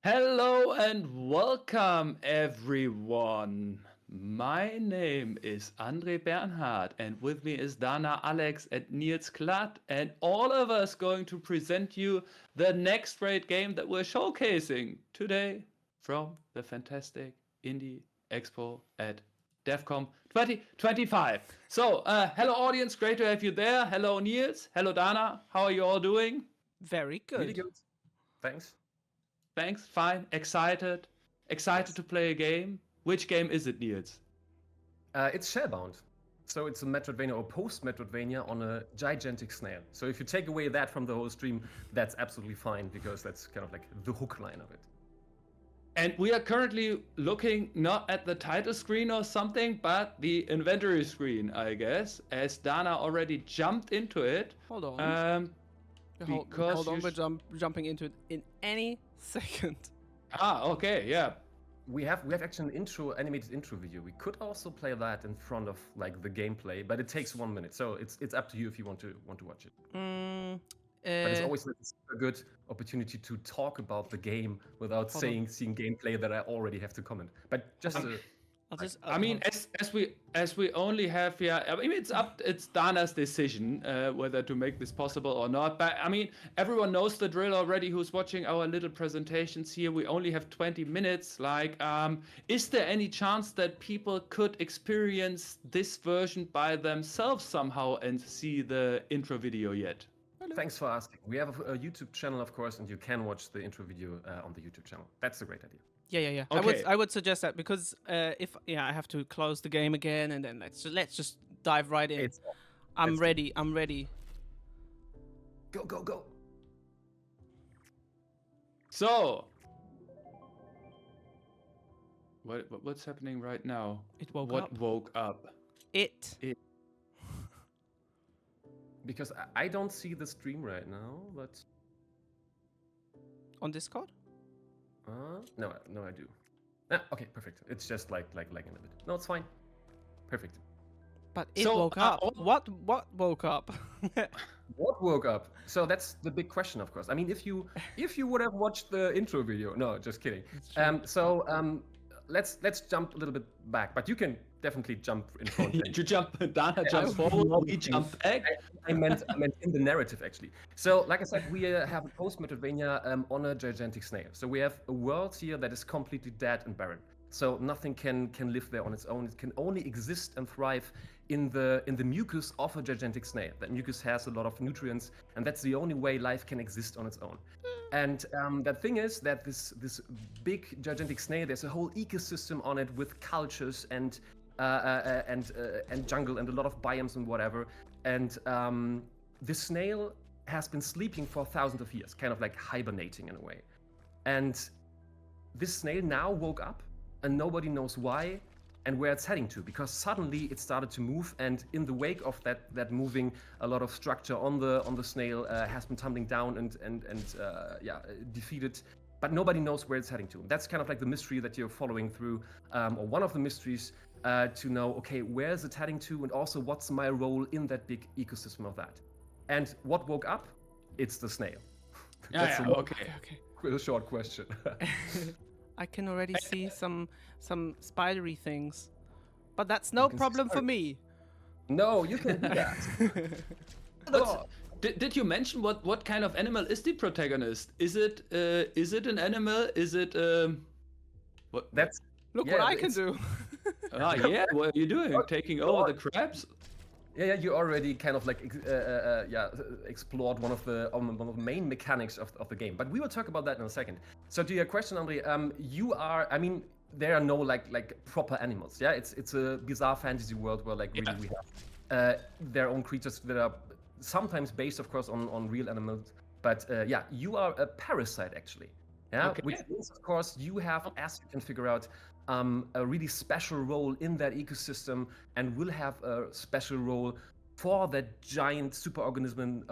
Hello and welcome, everyone. My name is Andre Bernhard, and with me is Dana, Alex, and Niels Klatt, and all of us going to present you the next great game that we're showcasing today from the fantastic Indie Expo at devcom 2025. So, hello audience, great to have you there. Hello Niels, hello Dana, how are you all doing? Very good. Really good. Thanks. Thanks, fine, excited Yes. to play a game. Which game is it, Niels? It's Shellbound. So it's a Metroidvania or post-Metroidvania on a gigantic snail. So if you take away that from the whole stream, that's absolutely fine because that's kind of like the hook line of it. And we are currently looking not at the title screen or something, but the inventory screen, I guess, as Dana already jumped into it. Hold on. Because hold on, you we're jumping into it in any second. okay, yeah. We have actually an animated intro video. We could also play that in front of like the gameplay, but it takes 1 minute. So it's up to you if you want to watch it. But it's always like a good opportunity to talk about the game without seeing gameplay that I already have to comment. But just I mean, as we only have I mean, it's Dana's decision whether to make this possible or not. But I mean, everyone knows the drill already. Who's watching our little presentations here? We only have 20 minutes. Like, is there any chance that people could experience this version by themselves somehow and see the intro video yet? Thanks for asking. We have a YouTube channel, of course, and you can watch the intro video on the YouTube channel. That's a great idea. Yeah. Okay. I would suggest that because if I have to close the game again and then let's just dive right in. I'm ready. Go. So, what's happening right now? It woke what up. woke up? It. Because I don't see the stream right now, but On Discord? no, I do. Okay, perfect. It's just like lagging a bit. No, it's fine. Perfect. But it woke up. What woke up? What woke up? So that's the big question, of course. I mean, if you would have watched the intro video, no, just kidding. Let's jump a little bit back, but you can definitely jump in front. You jump, Dana jumps forward, we jump back. I meant in the narrative, actually. So, like I said, we have a post-Metroidvania on a gigantic snail. So we have a world here that is completely dead and barren. So nothing can live there on its own. It can only exist and thrive in the mucus of a gigantic snail. That mucus has a lot of nutrients, and that's the only way life can exist on its own. And the thing is that this big gigantic snail, there's a whole ecosystem on it with cultures and jungle and a lot of biomes and whatever. And this snail has been sleeping for thousands of years, kind of like hibernating in a way. And this snail now woke up, and nobody knows why and where it's heading to, because suddenly it started to move, and in the wake of that moving, a lot of structure on the snail has been tumbling down and defeated. But nobody knows where it's heading to. That's kind of like the mystery that you're following through, or one of the mysteries to know, okay, where is it heading to, and also what's my role in that big ecosystem of that. And what woke up? It's the snail. That's Okay. a short question. I can already see some spidery things, but that's no problem for me. No, you can do that. Did you mention what kind of animal is the protagonist? Is it an animal? Is it what? Look what I can do. Yeah, what are you doing? Taking over the crabs? Yeah, you already kind of like explored one of the main mechanics of the game. But we will talk about that in a second. So to your question, Andre, I mean, there are no like proper animals. Yeah, it's a bizarre fantasy world where like really we have their own creatures that are sometimes based, of course, on real animals. But you are a parasite actually. Yeah, which means, of course, you have, as you can figure out, a really special role in that ecosystem, and will have a special role for that giant superorganism,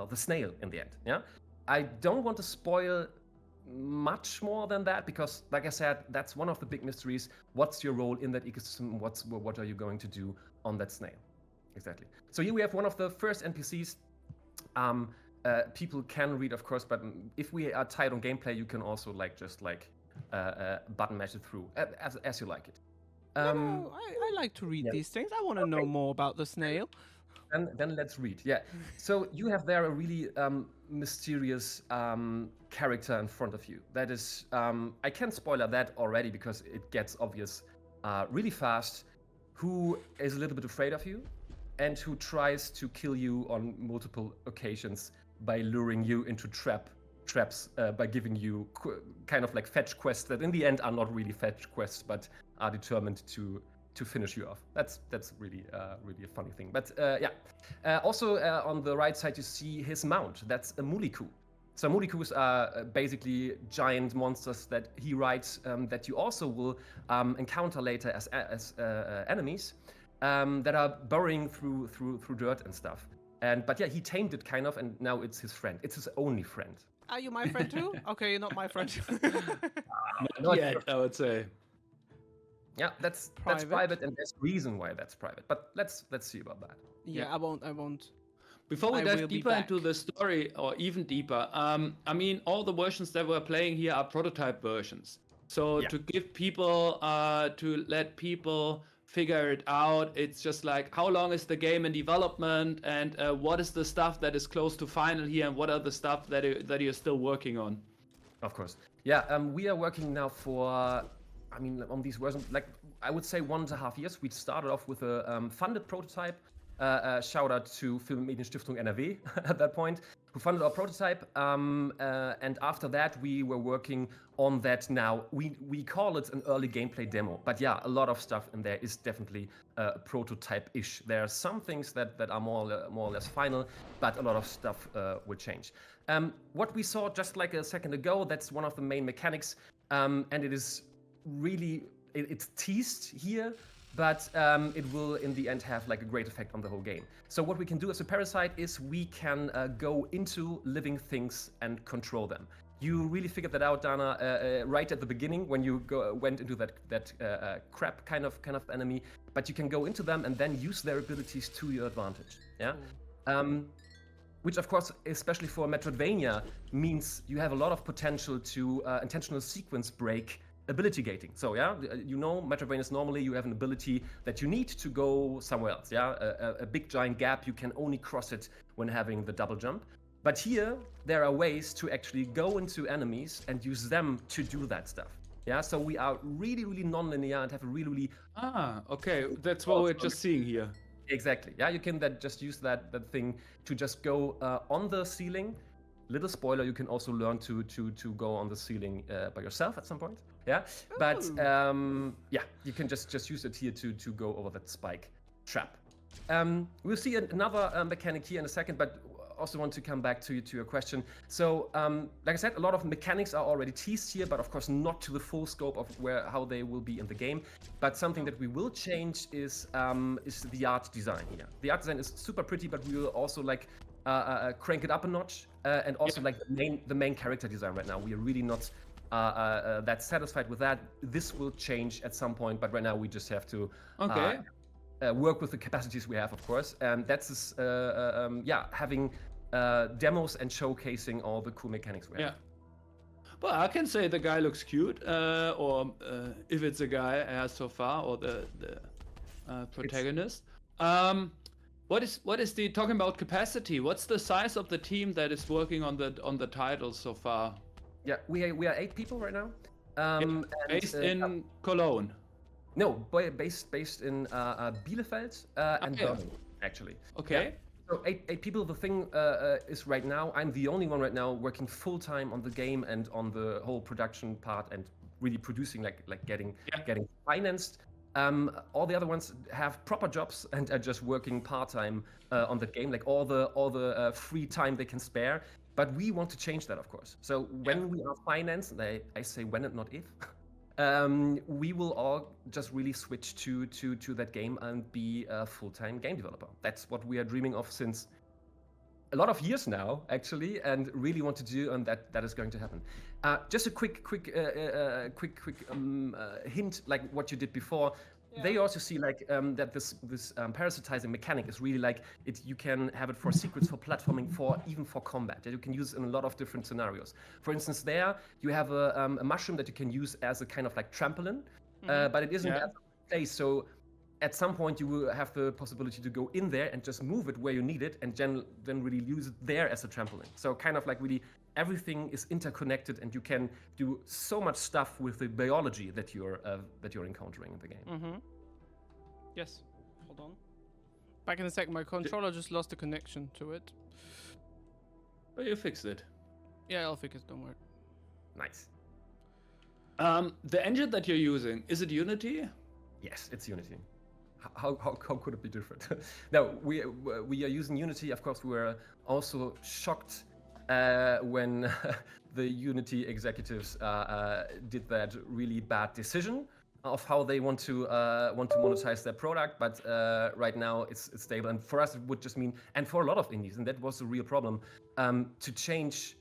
the snail, in the end. Yeah, I don't want to spoil much more than that because, like I said, that's one of the big mysteries. What's your role in that ecosystem? What are you going to do on that snail? Exactly. So here we have one of the first NPCs. people can read, of course, but if we are tight on gameplay, you can also just button mash it through as you like it. No, I like to read these things. I want to know more about the snail. Then let's read. Yeah. So you have there a really mysterious character in front of you. That is, I can't spoiler that already because it gets obvious really fast. Who is a little bit afraid of you, and who tries to kill you on multiple occasions by luring you into traps by giving you kind of like fetch quests that in the end are not really fetch quests, but are determined to finish you off. That's really really a funny thing. But also on the right side you see his mount. That's a muliku. So mulikus are basically giant monsters that he rides that you also will encounter later as enemies that are burrowing through dirt and stuff. But yeah, he tamed it kind of, and now it's his friend. It's his only friend. Are you my friend too? Okay, you're not my friend. Not yet, I would say. Yeah, that's private, and there's reason why that's private. But let's see about that. Yeah, I won't. Before we dive deeper into the story, or even deeper, I mean, all the versions that we're playing here are prototype versions. So to give people, to let people figure it out, it's just like, how long is the game in development, and what is the stuff that is close to final here, and what are the stuff that you're still working on? Of course. Yeah, we are working now for, I mean, on these versions, like, I would say 1.5 years. We started off with a funded prototype. Shout out to Filmmedienstiftung NRW at that point, who funded our prototype. And after that, we were working on that now. We call it an early gameplay demo. But yeah, a lot of stuff in there is definitely prototype-ish. There are some things that are more or less final, but a lot of stuff will change. What we saw just like a second ago, that's one of the main mechanics. And it is really, it's teased here, but it will in the end have like a great effect on the whole game. So what we can do as a parasite is we can go into living things and control them. You really figured that out, Dana, right at the beginning when you went into that crab kind of enemy. But you can go into them and then use their abilities to your advantage. Yeah. Which of course, especially for Metroidvania, means you have a lot of potential to intentional sequence break ability gating. So yeah, you know, Metroidvanias normally you have an ability that you need to go somewhere else. Yeah, a big giant gap, you can only cross it when having the double jump. But here there are ways to actually go into enemies and use them to do that stuff. Yeah, so we are really non-linear and have a really okay, that's what we're just seeing here. Exactly. Yeah, you can then just use that thing to just go on the ceiling. Little spoiler, you can also learn to go on the ceiling by yourself at some point. Yeah, but yeah, you can just use it here to go over that spike trap. We'll see another mechanic here in a second, but also want to come back to your question. So, like I said, a lot of mechanics are already teased here, but of course not to the full scope of how they will be in the game. But something that we will change is the art design here. The art design is super pretty, but we will also like crank it up a notch, and also like the main character design right now. We are really not that satisfied with that. This will change at some point, but right now we just have to work with the capacities we have, of course. And that's having demos and showcasing all the cool mechanics we have. Yeah. Well, I can say the guy looks cute, or if it's a guy so far, or the protagonist. What is the talking about capacity? What's the size of the team that is working on the titles so far? Yeah, we are 8 people right now. Based in Cologne. No, based in Bielefeld and Berlin, actually. Okay. Yeah. So 8 people. The thing is right now, I'm the only one right now working full time on the game and on the whole production part and really producing, like getting financed. All the other ones have proper jobs and are just working part time on the game, like all the free time they can spare. But we want to change that, of course. So when we are financed, and I say when and not if, we will all just really switch to that game and be a full-time game developer. That's what we are dreaming of since a lot of years now, actually, and really want to do, and that is going to happen. Just a quick hint, like what you did before. they also see like that this parasitizing mechanic is really like you can have it for secrets, for platforming, for even for combat. That you can use in a lot of different scenarios. For instance, there you have a mushroom that you can use as a kind of like trampoline, but it isn't as a place. So at some point you will have the possibility to go in there and just move it where you need it, and then really use it there as a trampoline. So kind of like really everything is interconnected, and you can do so much stuff with the biology that you're encountering in the game. Yes. Hold on. Back in a second. My controller just lost the connection to it. But you fixed it. Yeah, I'll fix it. Don't worry. Nice. The engine that you're using, is it Unity? Yes, it's Unity. How could it be different? No, we are using Unity. Of course, we were also shocked when the Unity executives did that really bad decision of how they want to monetize their product. But right now it's stable, and for us it would just mean, and for a lot of indies, and that was a real problem, to change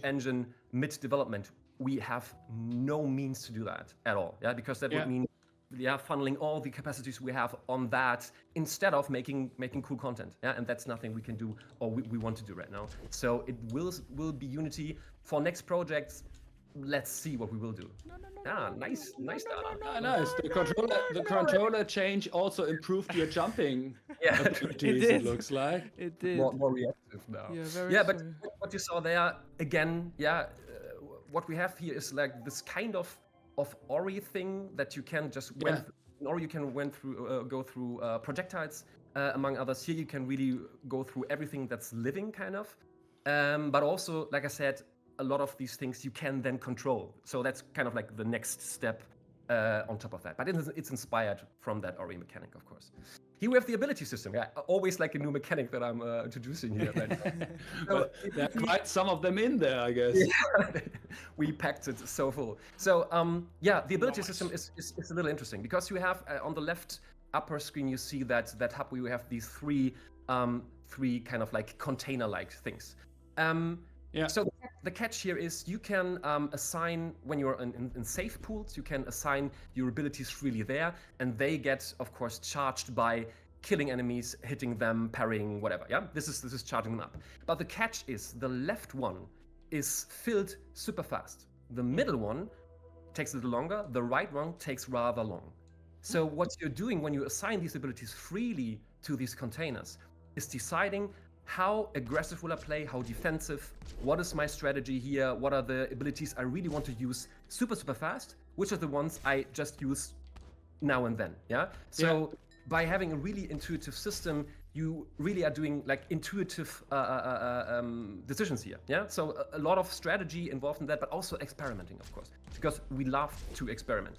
engine mid-development. We have no means to do that at all. Yeah, because that would mean funneling all the capacities we have on that instead of making cool content. Yeah, and that's nothing we can do or we want to do right now. So it will be Unity for next projects. Let's see what we will do. Nice. Nice. The controller change also improved your jumping abilities. It looks like it did. More reactive now. Yeah, but what you saw there again, what we have here is like this kind of Ori thing that you can just or you can go through projectiles among others. Here you can really go through everything that's living, kind of, but also, like I said, a lot of these things you can then control. So that's kind of like the next step on top of that. But it's inspired from that Ori mechanic, of course. Here we have the ability system. Yeah, always like a new mechanic that I'm introducing here. Well, there are quite some of them in there, I guess. Yeah. We packed it so full. So the ability system is a little interesting because you have on the left upper screen you see that hub where you have these three kind of like container-like things. So the catch here is you can assign, when you're in safe pools, you can assign your abilities freely there, and they get, of course, charged by killing enemies, hitting them, parrying, whatever. Yeah, this is charging them up. But the catch is the left one is filled super fast. The middle one takes a little longer. The right one takes rather long. So what you're doing when you assign these abilities freely to these containers is deciding how aggressive will I play, how defensive, what is my strategy here, what are the abilities I really want to use super fast, which are the ones I just use now and then. So by having a really intuitive system, you really are doing like intuitive decisions here. So a lot of strategy involved in that, but also experimenting, of course, because we love to experiment.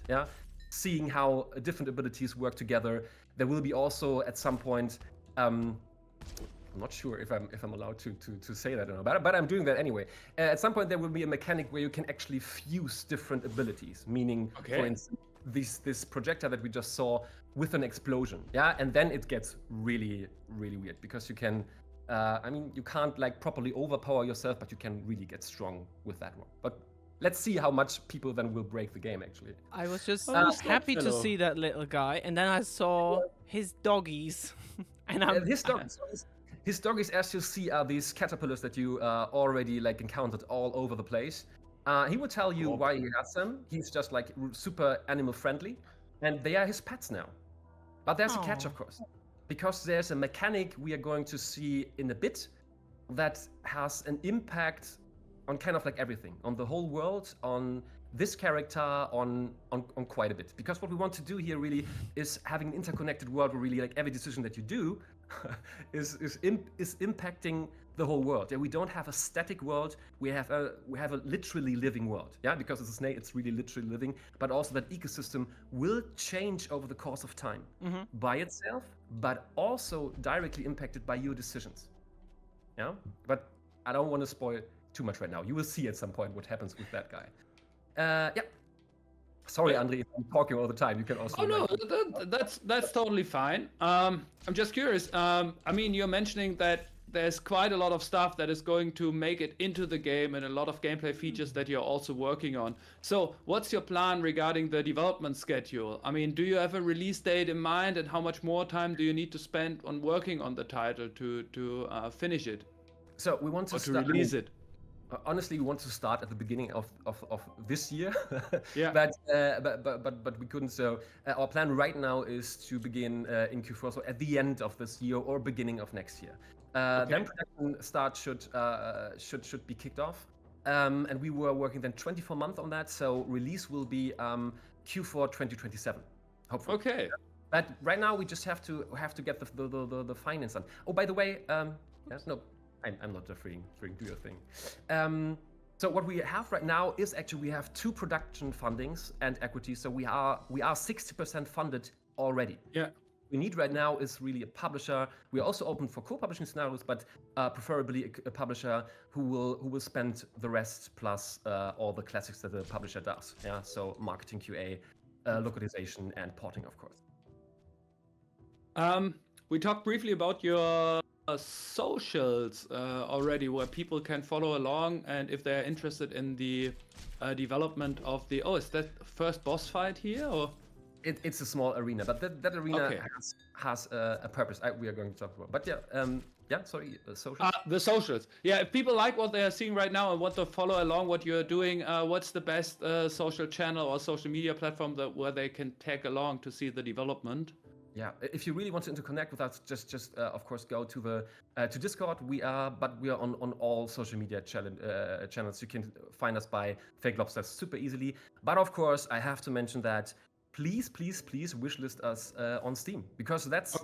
Seeing how different abilities work together. There will be also at some point I'm not sure if I'm allowed to say that or not, but I'm doing that anyway. At some point there will be a mechanic where you can actually fuse different abilities, meaning, for instance, this projector that we just saw with an explosion, and then it gets really, really weird because you can, you can't like properly overpower yourself, but you can really get strong with that one. But let's see how much people then will break the game, actually. I was just happy to see that little guy, and then I saw his doggies, and His doggies, as you see, are these caterpillars that you already like encountered all over the place. He will tell you why he has them. He's just like super animal friendly, and they are his pets now. But there's a catch, of course, because there's a mechanic we are going to see in a bit that has an impact on kind of like everything, on the whole world, on this character, on quite a bit. Because what we want to do here really is having an interconnected world where really like every decision that you do is impacting the whole world. We don't have a static world. We have a literally living world. Because it's a snake, it's really literally living. But also that ecosystem will change over the course of time by itself, but also directly impacted by your decisions. But I don't want to spoil too much right now. You will see at some point what happens with that guy. Sorry, Andre, if I'm talking all the time. You can also. Oh no, that's totally fine. I'm just curious. You're mentioning that there's quite a lot of stuff that is going to make it into the game and a lot of gameplay features that you're also working on. So what's your plan regarding the development schedule? I mean, do you have a release date in mind, and how much more time do you need to spend on working on the title to finish it? So we want to release it. Honestly, we want to start at the beginning of this year, Yeah. but we couldn't. So our plan right now is to begin in Q4, so at the end of this year or beginning of next year. Then production start should be kicked off, and we were working then 24 months on that. So release will be Q4 2027, hopefully. Okay. But right now we just have to get the finance done. Oh, by the way, no. I'm not referring to your thing. So what we have right now is actually we have 2 production fundings and equity. So we are 60% funded already. Yeah. We need right now is really a publisher. We are also open for co-publishing scenarios, but preferably a publisher who will spend the rest plus all the classics that the publisher does. Yeah. So marketing, QA, localization, and porting, of course. We talked briefly about your socials already, where people can follow along, and if they're interested in the development of the is that first boss fight here, or it's a small arena, but that arena has a purpose we are going to talk about. But socials. The socials, if people like what they are seeing right now and want to follow along what you're doing, what's the best social channel or social media platform where they can tag along to see the development? Yeah, if you really want to interconnect with us, just of course go to to Discord. We are on all social media channels. You can find us by Fake Lobster super easily. But of course, I have to mention that please wishlist us on Steam, because that's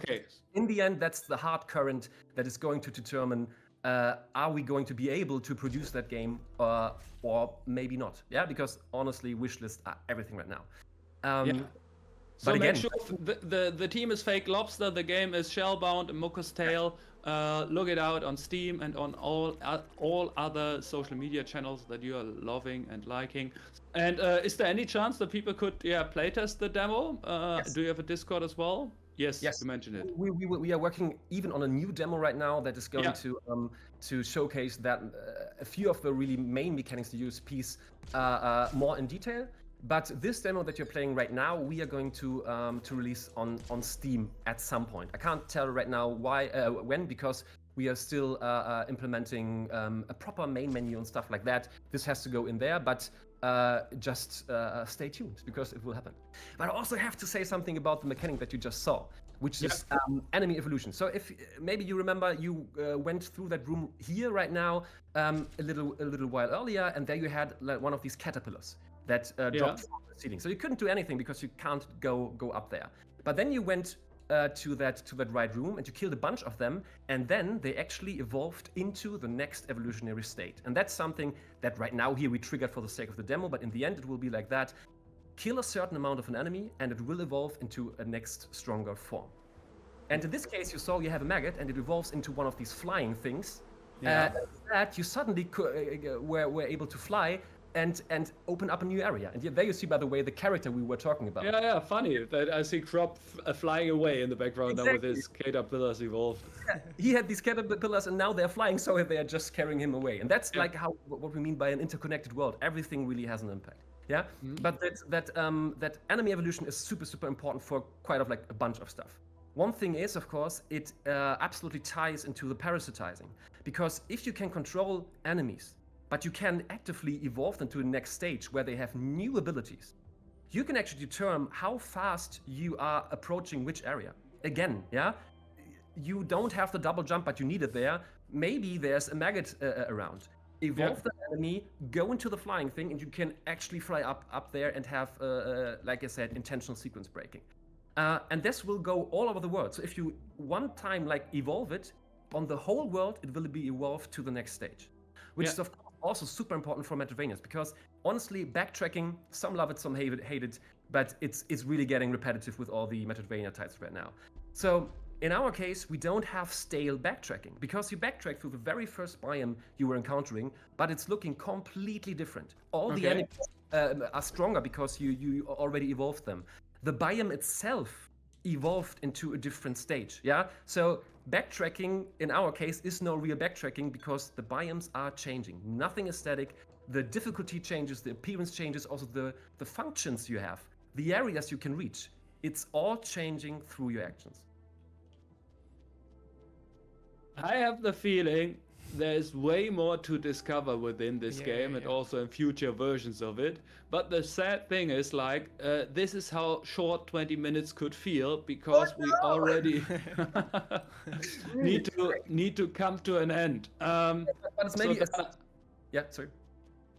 in the end that's the hard current that is going to determine are we going to be able to produce that game or maybe not. Yeah, because honestly, wishlists are everything right now. So make sure the team is Fake Lobster, the game is Shellbound and Mucus Tale. Look it out on Steam and on all other social media channels that you are loving and liking. And is there any chance that people could playtest the demo? Yes. Do you have a Discord as well? Yes, you mentioned it. We are working even on a new demo right now that is going to showcase that a few of the really main mechanics, the USPs, more in detail. But this demo that you're playing right now, we are going to release on Steam at some point. I can't tell right now when, because we are still implementing a proper main menu and stuff like that. This has to go in there, but just stay tuned, because it will happen. But I also have to say something about the mechanic that you just saw, which is enemy evolution. So if maybe you remember, you went through that room here right now a little while earlier, and there you had like one of these caterpillars that dropped from the ceiling. So you couldn't do anything because you can't go up there. But then you went to that right room and you killed a bunch of them, and then they actually evolved into the next evolutionary state. And that's something that right now here we triggered for the sake of the demo, but in the end it will be like that. Kill a certain amount of an enemy and it will evolve into a next stronger form. And in this case you saw you have a maggot and it evolves into one of these flying things. That you suddenly were able to fly and open up a new area. And there you see, by the way, the character we were talking about. Yeah, funny that I see Crop flying away in the background now with his caterpillars evolved. Yeah, he had these caterpillars and now they're flying, so they are just carrying him away. And that's like what we mean by an interconnected world. Everything really has an impact. Yeah, but that enemy evolution is super important for quite a bunch of stuff. One thing is, of course, it absolutely ties into the parasitizing, because if you can control enemies, but you can actively evolve them to the next stage where they have new abilities, you can actually determine how fast you are approaching which area. Again, you don't have the double jump, but you need it there. Maybe there's a maggot around. Evolve the enemy, go into the flying thing, and you can actually fly up there and have, like I said, intentional sequence breaking. And this will go all over the world. So if you one time evolve it, on the whole world, it will be evolved to the next stage, which is of course also super important for Metroidvanias, because honestly, backtracking, some love it, some hate it, but it's really getting repetitive with all the Metroidvania types right now. So in our case, we don't have stale backtracking, because you backtrack through the very first biome you were encountering, but it's looking completely different. All the enemies are stronger because you already evolved them. The biome itself evolved into a different stage, so backtracking in our case is no real backtracking because the biomes are changing. Nothing is static. The difficulty changes, the appearance changes, also the functions you have, the areas you can reach. It's all changing through your actions. I have the feeling there's way more to discover within this game and also in future versions of it. But the sad thing is, like, this is how short 20 minutes could feel because we already need to come to an end. But it's maybe yeah, sorry.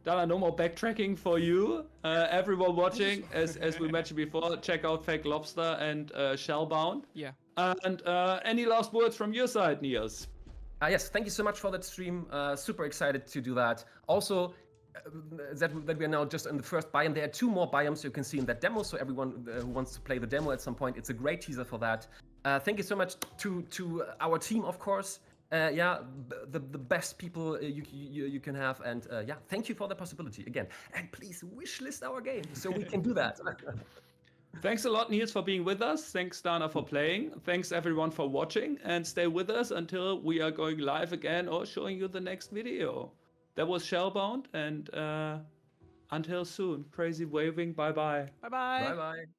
Dana, no more backtracking for you. Everyone watching, as we mentioned before, check out Fake Lobster and Shellbound. Yeah. And any last words from your side, Niels? Yes, thank you so much for that stream. Super excited to do that. Also, that we are now just in the first biome. There are 2 more biomes you can see in that demo. So everyone who wants to play the demo at some point, it's a great teaser for that. Thank you so much to our team, of course. The best people you can have, and yeah, thank you for the possibility again. And please wishlist our game so we can do that. Thanks a lot, Niels, for being with us. Thanks, Dana, for playing. Thanks, everyone, for watching. And stay with us until we are going live again or showing you the next video. That was Shellbound, and until soon. Crazy waving. Bye-bye. Bye-bye. Bye-bye.